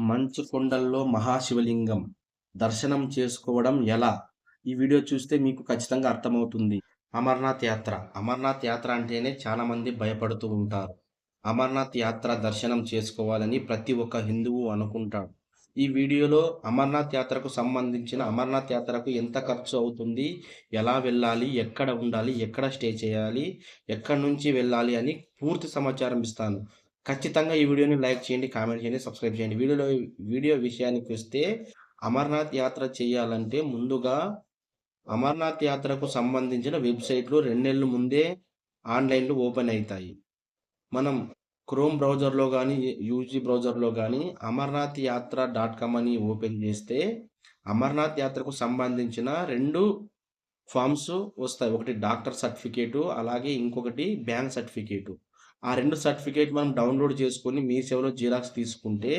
మంచు కొండల్లో మహాశివలింగం దర్శనం చేసుకోవడం ఎలా? ఈ వీడియో చూస్తే మీకు ఖచ్చితంగా అర్థమవుతుంది. అమర్నాథ్ యాత్ర. అమర్నాథ్ యాత్ర అంటేనే చాలామంది భయపడుతూ ఉంటారు. అమర్నాథ్ యాత్ర దర్శనం చేసుకోవాలని ప్రతి ఒక్క హిందువు అనుకుంటాడు. ఈ వీడియోలో అమర్నాథ్ యాత్రకు సంబంధించిన అమర్నాథ్ యాత్రకు ఎంత ఖర్చు అవుతుంది? ఎలా వెళ్ళాలి? ఎక్కడ ఉండాలి? ఎక్కడ స్టే చేయాలి? ఎక్కడి నుంచి వెళ్ళాలి? అని పూర్తి సమాచారం ఇస్తాను. ఖచ్చితంగా ఈ వీడియోని లైక్ చేయండి, కామెంట్ చేయండి, సబ్స్క్రైబ్ చేయండి. వీడియో విషయానికి వస్తే అమర్నాథ్ యాత్ర చేయాలంటే ముందుగా అమర్నాథ్ యాత్రకు సంబంధించిన వెబ్సైట్లు 2 నెలల ముందే ఆన్‌లైన్‌లో ఓపెన్ అయితాయి. మనం క్రోమ్ బ్రౌజర్‌లో గానీ, యూజీ బ్రౌజర్‌లో గానీ అమర్నాథ్ యాత్ర .com అని ఓపెన్ చేస్తే అమర్నాథ్ యాత్రకు సంబంధించిన 2 ఫార్మ్స్ వస్తాయి. ఒకటి డాక్టర్ సర్టిఫికేటు, అలాగే ఇంకొకటి బ్యాంక్ సర్టిఫికేటు. ఆ 2 సర్టిఫికేట్ మనం డౌన్లోడ్ చేసుకొని మీ సేవలో జిరాక్స్ తీసుకుంటే,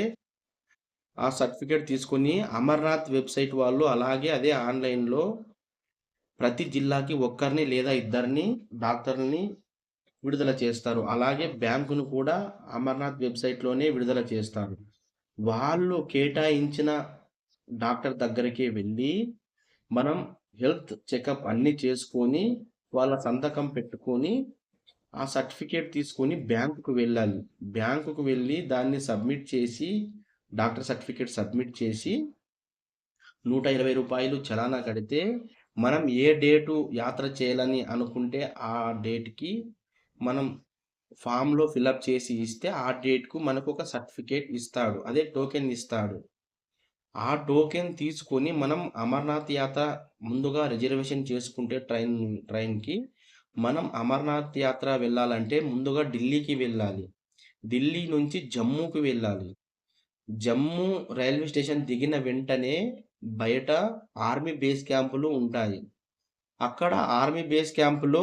ఆ సర్టిఫికేట్ తీసుకొని అమర్నాథ్ వెబ్సైట్ వాళ్ళు అలాగే అదే ఆన్‌లైన్‌లో ప్రతి జిల్లాకి ఒక్కరిని లేదా ఇద్దరిని డాక్టర్‌లని విడుదల చేస్తారు. అలాగే బ్యాంకును కూడా అమర్నాథ్ వెబ్సైట్‌లోనే విడుదల చేస్తారు. వాళ్ళు కేటాయించిన డాక్టర్ దగ్గరికి వెళ్ళి మనం హెల్త్ చెకప్ అన్నీ చేసుకొని, వాళ్ళ సంతకం పెట్టుకొని, ఆ సర్టిఫికేట్ తీసుకొని బ్యాంకుకు వెళ్ళాలి. బ్యాంకుకు వెళ్ళి దాన్ని సబ్మిట్ చేసి, డాక్టర్ సర్టిఫికేట్ సబ్మిట్ చేసి రూ. 120 చలానా కడితే, మనం ఏ డేటు యాత్ర చేయాలని అనుకుంటే ఆ డేట్‌కి మనం ఫామ్‌లో ఫిలప్ చేసి ఇస్తే, ఆ డేట్‌కు మనకు ఒక సర్టిఫికేట్ ఇస్తాడు. అదే టోకెన్ ఇస్తాడు. ఆ టోకెన్ తీసుకొని మనం అమర్నాథ్ యాత్ర ముందుగా రిజర్వేషన్ చేసుకుంటే ట్రైన్‌కి మనం అమర్నాథ్ యాత్ర వెళ్ళాలంటే ముందుగా ఢిల్లీకి వెళ్ళాలి. ఢిల్లీ నుంచి జమ్మూకి వెళ్ళాలి. జమ్మూ రైల్వే స్టేషన్ దిగిన వెంటనే బయట ఆర్మీ బేస్ క్యాంపులు ఉంటాయి. అక్కడ ఆర్మీ బేస్ క్యాంపులో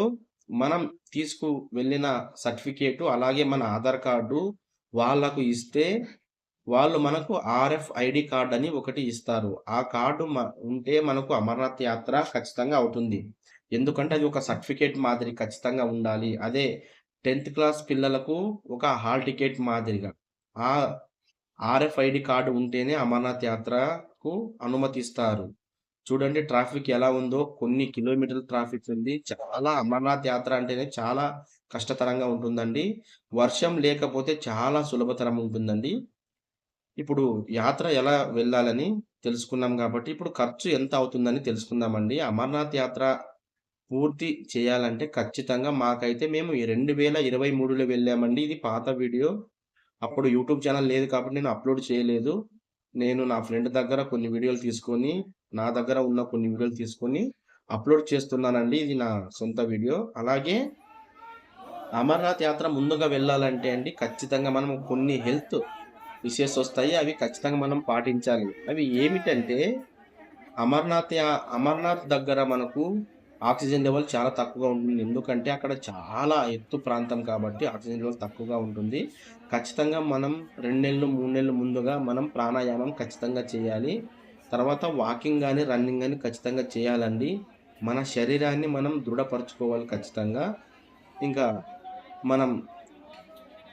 మనం తీసుకు వెళ్ళిన సర్టిఫికేటు, అలాగే మన ఆధార్ కార్డు వాళ్ళకు ఇస్తే, వాళ్ళు మనకు RFID కార్డ్ అని ఒకటి ఇస్తారు. ఆ కార్డు ఉంటే మనకు అమర్నాథ్ యాత్ర ఖచ్చితంగా అవుతుంది. ఎందుకంటే అది ఒక సర్టిఫికేట్ మాదిరి ఖచ్చితంగా ఉండాలి. అదే 10థ్ క్లాస్ పిల్లలకు ఒక హాల్ టికెట్ మాదిరిగా. ఆ RFID కార్డ్ ఉంటేనే అమర్నాథ్ యాత్రకు అనుమతిస్తారు. చూడండి ట్రాఫిక్ ఎలా ఉందో, కొన్ని కిలోమీటర్ల ట్రాఫిక్ ఉంది. చాలా అమర్నాథ్ యాత్ర అంటేనే చాలా కష్టతరంగా ఉంటుందండి. వర్షం లేకపోతే చాలా సులభతరం ఉంటుందండి. ఇప్పుడు యాత్ర ఎలా వెళ్ళాలని తెలుసుకున్నాం కాబట్టి, ఇప్పుడు ఖర్చు ఎంత అవుతుందని తెలుసుకుందామండి. అమర్నాథ్ యాత్ర పూర్తి చేయాలంటే ఖచ్చితంగా మాకైతే మేము 2023లో వెళ్ళామండి. ఇది పాత వీడియో. అప్పుడు యూట్యూబ్ ఛానల్ లేదు కాబట్టి నేను అప్లోడ్ చేయలేదు. నేను నా ఫ్రెండ్ దగ్గర కొన్ని వీడియోలు తీసుకొని, నా దగ్గర ఉన్న కొన్ని వీడియోలు తీసుకొని అప్లోడ్ చేస్తున్నానండి. ఇది నా సొంత వీడియో. అలాగే అమర్నాథ్ యాత్ర ముందుగా వెళ్ళాలంటే అండి ఖచ్చితంగా మనం కొన్ని హెల్త్ ఇష్యూస్ వస్తాయి. అవి ఖచ్చితంగా మనం పాటించాలి. అవి ఏమిటంటే అమర్నాథ్ దగ్గర మనకు ఆక్సిజన్ లెవెల్ చాలా తక్కువగా ఉంటుంది. ఎందుకంటే అక్కడ చాలా ఎత్తు ప్రాంతం కాబట్టి ఆక్సిజన్ లెవెల్ తక్కువగా ఉంటుంది. ఖచ్చితంగా మనం 2 నెలలు, 3 నెలలు ముందుగా మనం ప్రాణాయామం ఖచ్చితంగా చేయాలి. తర్వాత వాకింగ్ గాని, రన్నింగ్ గాని ఖచ్చితంగా చేయాలండి. మన శరీరాన్ని మనం దృఢపరచుకోవాలి ఖచ్చితంగా. ఇంకా మనం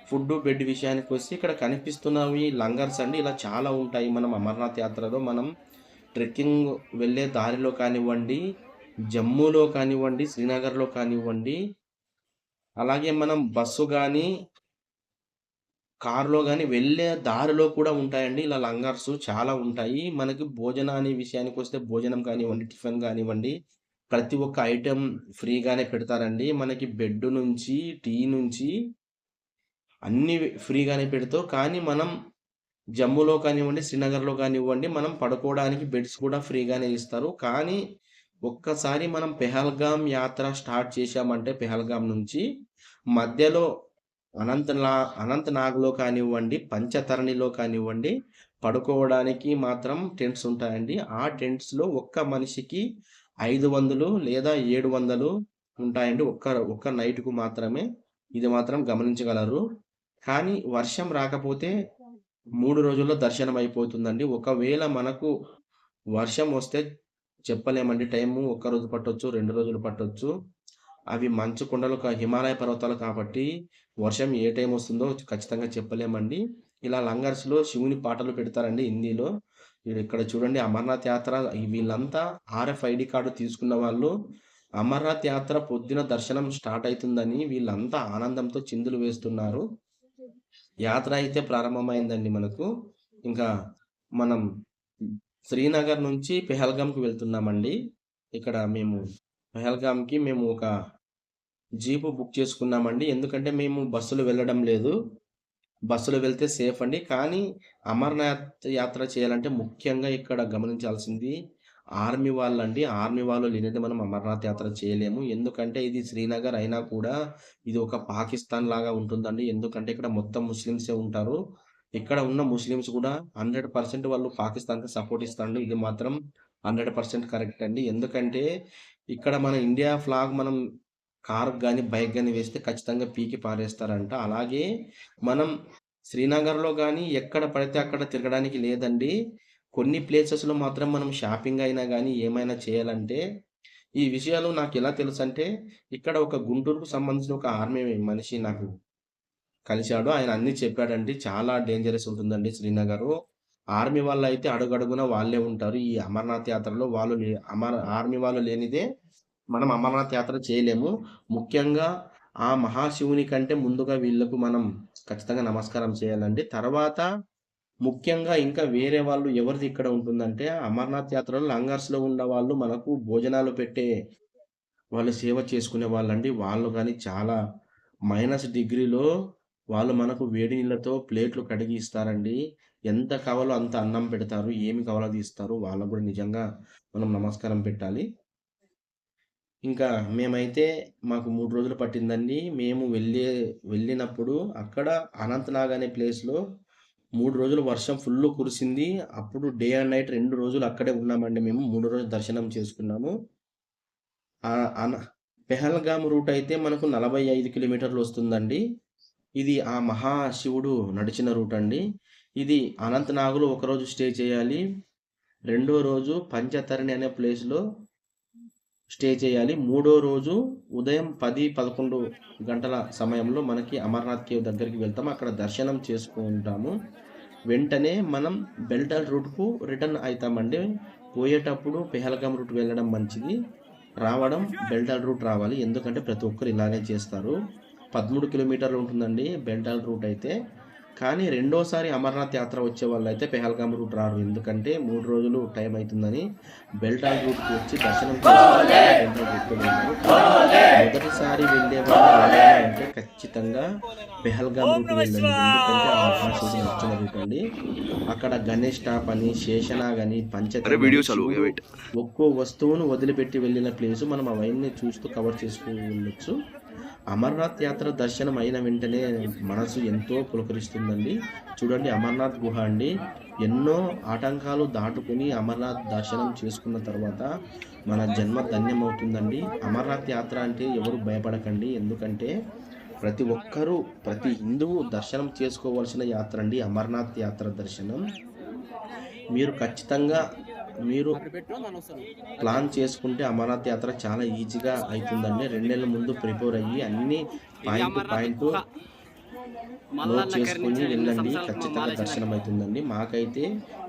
ఫుడ్డు, బెడ్ విషయానికొస్తే ఇక్కడ కనిపిస్తున్నవి లంగర్స్ అండి. ఇలా చాలా ఉంటాయి. మనం అమర్నాథ్ యాత్రలో మనం ట్రెక్కింగ్ వెళ్ళే దారిలో కానివ్వండి, జమ్మూలో కానివ్వండి, శ్రీనగర్‌లో కానివ్వండి, అలాగే మనం బస్సు గానీ, కారులో గానీ వెళ్ళే దారిలో కూడా ఉంటాయండి. ఇలా లంగర్స్ చాలా ఉంటాయి. మనకి భోజనాన్ని విషయానికొస్తే భోజనం కానివ్వండి, టిఫిన్ కానివ్వండి, ప్రతి ఒక్క ఐటెమ్ ఫ్రీగానే పెడతారండి. మనకి బెడ్ నుంచి, టీ నుంచి అన్నీ ఫ్రీగానే పెడతారు. కానీ మనం జమ్మూలో కానివ్వండి, శ్రీనగర్‌లో కానివ్వండి, మనం పడుకోవడానికి బెడ్స్ కూడా ఫ్రీగానే ఇస్తారు. కానీ ఒక్కసారి మనం పెహల్గామ్ యాత్ర స్టార్ట్ చేశామంటే పెహల్గామ్ నుంచి మధ్యలో అనంతనాగ్‌లో కానివ్వండి, పంచతరణిలో కానివ్వండి, పడుకోవడానికి మాత్రం టెంట్స్ ఉంటాయండి. ఆ టెంట్స్‌లో ఒక్క మనిషికి 500 లేదా 700 ఉంటాయండి. ఒక్క నైట్‌కు మాత్రమే. ఇది మాత్రం గమనించగలరు. కానీ వర్షం రాకపోతే 3 రోజుల్లో దర్శనం అయిపోతుందండి. ఒకవేళ మనకు వర్షం వస్తే చెప్పలేమండి. టైము ఒక్క రోజు పట్టొచ్చు, 2 రోజులు పట్టొచ్చు. అవి మంచు కొండలు హిమాలయ పర్వతాలు కాబట్టి వర్షం ఏ టైం వస్తుందో ఖచ్చితంగా చెప్పలేమండి. ఇలా లంగర్స్‌లో శివుని పాటలు పెడతారండి హిందీలో. ఇక్కడ చూడండి అమర్నాథ్ యాత్ర వీళ్ళంతా ఆర్ఎఫ్ఐడి కార్డ్ తీసుకున్న వాళ్ళు. అమర్నాథ్ యాత్ర పొద్దున దర్శనం స్టార్ట్ అయితుందని వీళ్ళంతా ఆనందంతో చిందులు వేస్తున్నారు. యాత్ర అయితే ప్రారంభమైందండి మనకు. ఇంకా మనం శ్రీనగర్ నుంచి పెహల్గామ్‌కి వెళ్తున్నామండి. ఇక్కడ పెహల్గామ్‌కి మేము ఒక జీపు బుక్ చేసుకున్నామండి. ఎందుకంటే మేము బస్సులో వెళ్ళడం లేదు. బస్సులో వెళ్తే సేఫ్ అండి. కానీ అమర్నాథ్ యాత్ర చేయాలంటే ముఖ్యంగా ఇక్కడ గమనించాల్సింది ఆర్మీ వాళ్ళండి. ఆర్మీ వాళ్ళు లేనిదే మనం అమర్నాథ్ యాత్ర చేయలేము. ఎందుకంటే ఇది శ్రీనగర్ అయినా కూడా ఇది ఒక పాకిస్తాన్ లాగా ఉంటుందండి. ఎందుకంటే ఇక్కడ మొత్తం ముస్లిమ్సే ఉంటారు. ఇక్కడ ఉన్న ముస్లిమ్స్ కూడా 100% వాళ్ళు పాకిస్తాన్‌కి సపోర్ట్ ఇస్తారండి. ఇది మాత్రం 100% కరెక్ట్ అండి. ఎందుకంటే ఇక్కడ మన ఇండియా ఫ్లాగ్ మనం కార్‌కి గాని, బైక్ గాని వేస్తే ఖచ్చితంగా పీకి పారేస్తారంట. అలాగే మనం శ్రీనగర్‌లో గాని ఎక్కడ పడితే అక్కడ తిరగడానికి లేదండి. కొన్ని ప్లేసెస్‌లో మాత్రం మనం షాపింగ్ అయినా గాని, ఏమైనా చేయాలంటే ఈ విషయాలు నాకెలా తెలుసంటే, ఇక్కడ ఒక గుంటూరుకు సంబంధించిన ఒక ఆర్మీ మనిషి నాకు కలిసాడు. ఆయన అన్నీ చెప్పాడండి. చాలా డేంజరస్ ఉంటుందండి శ్రీనగరు. ఆర్మీ వాళ్ళైతే అడుగడుగునా వాళ్ళే ఉంటారు. ఈ అమర్నాథ్ యాత్రలో వాళ్ళు ఆర్మీ వాళ్ళు లేనిదే మనం అమర్నాథ్ యాత్ర చేయలేము. ముఖ్యంగా ఆ మహాశివుని కంటే ముందుగా వీళ్ళకు మనం ఖచ్చితంగా నమస్కారం చేయాలండి. తర్వాత ముఖ్యంగా ఇంకా వేరే వాళ్ళు ఎవరిది ఇక్కడ ఉంటుందంటే అమర్నాథ్ యాత్రలో లంగర్స్‌లో ఉన్నవాళ్ళు మనకు భోజనాలు పెట్టే వాళ్ళు సేవ చేసుకునే వాళ్ళండి. వాళ్ళు గాని చాలా మైనస్ డిగ్రీలో వాళ్ళు మనకు వేడి నీళ్ళతో ప్లేట్లు కడిగి ఇస్తారండి. ఎంత కావాలో అంత అన్నం పెడతారు. ఏమి కావాలో అది ఇస్తారు. వాళ్ళకి కూడా నిజంగా మనం నమస్కారం పెట్టాలి. ఇంకా మేమైతే మాకు 3 రోజులు పట్టిందండి. మేము వెళ్ళినప్పుడు అక్కడ అనంతనాగ్ అనే ప్లేస్‌లో 3 రోజులు వర్షం ఫుల్లు కురిసింది. అప్పుడు డే అండ్ నైట్ 2 రోజులు అక్కడే ఉన్నామండి మేము. 3 రోజులు దర్శనం చేసుకున్నాము. అన పెహల్గామ్ రూట్ అయితే మనకు 45 కిలోమీటర్లు వస్తుందండి. ఇది ఆ మహాశివుడు నడిచిన రూట్ అండి. ఇది అనంతనాగ్‌లో ఒకరోజు స్టే చేయాలి. రెండో రోజు పంచతరణి అనే ప్లేస్‌లో స్టే చేయాలి. మూడో రోజు ఉదయం 10, 11 గంటల సమయంలో మనకి అమర్నాథ్ కేవ్ దగ్గరికి వెళ్తాం. అక్కడ దర్శనం చేసుకుంటాము. వెంటనే మనం బెల్టాల్ రూట్‌కు రిటర్న్ అయితామండి. పోయేటప్పుడు పెహల్గామ్ రూట్ వెళ్ళడం మంచిది. రావడం బెల్టాల్ రూట్ రావాలి. ఎందుకంటే ప్రతి ఒక్కరు ఇలానే చేస్తారు. 13 కిలోమీటర్లు ఉంటుందండి బెల్టాల్ రూట్ అయితే. కానీ రెండోసారి అమర్నాథ్ యాత్ర వచ్చేవాళ్ళైతే పెహల్గామ్ రూట్ రారు. ఎందుకంటే 3 రోజులు టైం అయితుందని బెల్టాల్ రూట్‌కి వచ్చి దర్శనం చేసుకొని బెల్టాల్ రూట్‌కి వెళ్తారు. మొదటిసారి వెళ్ళేవాళ్ళు ఎవరైనా ఉంటే ఖచ్చితంగా పెహల్గామ్ రూట్ వెళ్ళండి. ఎందుకంటే ఆ మహాశివుడు నచ్చిన రూట్ అండి. అక్కడ గణేష్ టాప్ అని, శేషనాగ్ అని, పంచతరణి శివుడు ఒక్కో వస్తువును వదిలిపెట్టి వెళ్ళిన ప్లేసు. మనం అవన్నీ చూస్తూ కవర్ చేసుకొని వెళ్ళొచ్చు. అమర్నాథ్ యాత్ర దర్శనం అయిన వెంటనే మనసు ఎంతో పులకరిస్తుందండి. చూడండి అమర్నాథ్ గుహ అండి. ఎన్నో ఆటంకాలు దాటుకొని అమర్నాథ్ దర్శనం చేసుకున్న తర్వాత మన జన్మ ధన్యమవుతుందండి. అమర్నాథ్ యాత్ర అంటే ఎవరు భయపడకండి. ఎందుకంటే ప్రతి ఒక్కరూ, ప్రతి హిందువు దర్శనం చేసుకోవాల్సిన యాత్ర అండి అమర్నాథ్ యాత్ర దర్శనం. మీరు ఖచ్చితంగా ప్లాన్ చేసుకుంటే అమర్నాథ్ యాత్ర చాలా ఈజీగా అయితుందండి. 2 నెలల ముందు ప్రిపేర్ అయ్యి అన్నీ పాయింట్ టు పాయింట్ నోట్ చేసుకొని వెళ్ళండి. ఖచ్చితంగా దర్శనం అవుతుందండి. మాకైతే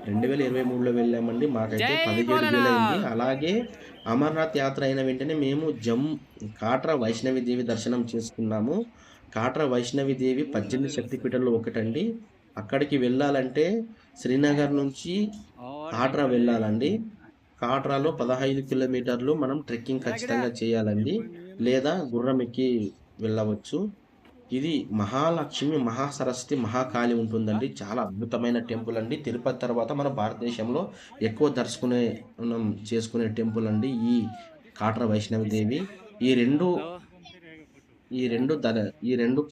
2023లో వెళ్ళామండి. మాకైతే 17,000 అయింది. అలాగే అమర్నాథ్ యాత్ర అయిన వెంటనే మేము కాట్రా వైష్ణవి దేవి దర్శనం చేసుకున్నాము. కాట్రా వైష్ణవి దేవి 18 శక్తిపీఠాల్లో ఒకటండి. అక్కడికి వెళ్ళాలంటే శ్రీనగర్ నుంచి కాట్రా వెళ్ళాలండి. కాట్రాలో 15 కిలోమీటర్లు మనం ట్రెక్కింగ్ ఖచ్చితంగా చేయాలండి. లేదా గుర్రం ఎక్కి వెళ్ళవచ్చు. ఇది మహాలక్ష్మి, మహాసరస్వతి, మహాకాళి ఉంటుందండి. చాలా అద్భుతమైన టెంపుల్ అండి. తిరుపతి తర్వాత మన భారతదేశంలో ఎక్కువ చేసుకునే టెంపుల్ అండి ఈ కాట్రా వైష్ణవి దేవి. ఈ రెండు